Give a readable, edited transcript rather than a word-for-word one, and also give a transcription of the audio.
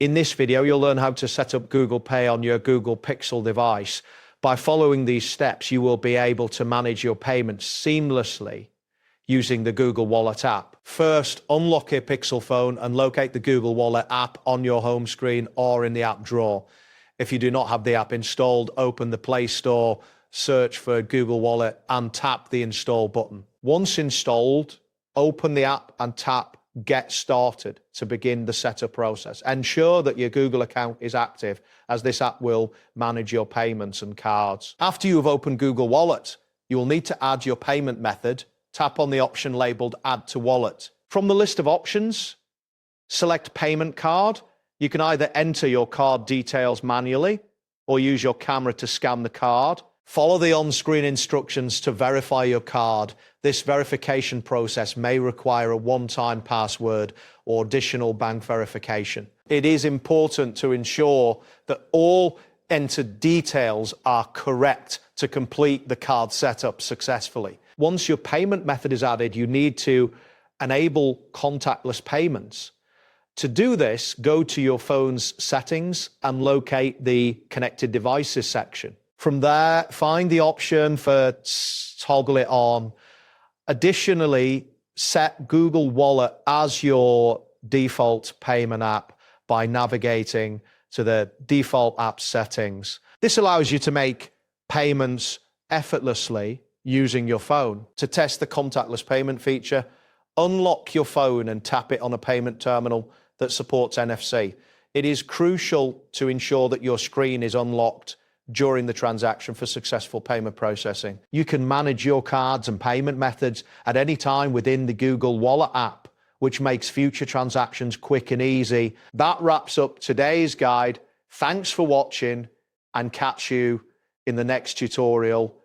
In this video, you'll learn how to set up Google Pay on your Google Pixel device. By following these steps, you will be able to manage your payments seamlessly using the Google Wallet app. First, unlock your Pixel phone and locate the Google Wallet app on your home screen or in the app drawer. If you do not have the app installed, open the Play Store, search for Google Wallet and tap the Install button. Once installed, open the app and tap Get Started to begin the setup process. Ensure that your Google account is active, as this app will manage your payments and cards. After you have opened Google Wallet, you will need to add your payment method. Tap on the option labeled Add to Wallet. From the list of options, select Payment Card. You can either enter your card details manually or use your camera to scan the card. Follow the on-screen instructions to verify your card. This verification process may require a one-time password or additional bank verification. It is important to ensure that all entered details are correct to complete the card setup successfully. Once your payment method is added, you need to enable contactless payments. To do this, go to your phone's settings and locate the connected devices section. From there, find the option for toggle it on. Additionally, set Google Wallet as your default payment app by navigating to the default app settings. This allows you to make payments effortlessly using your phone. To test the contactless payment feature, unlock your phone and tap it on a payment terminal that supports NFC. It is crucial to ensure that your screen is unlocked during the transaction for successful payment processing. You can manage your cards and payment methods at any time within the Google Wallet app, which makes future transactions quick and easy. That wraps up today's guide. Thanks for watching, and catch you in the next tutorial.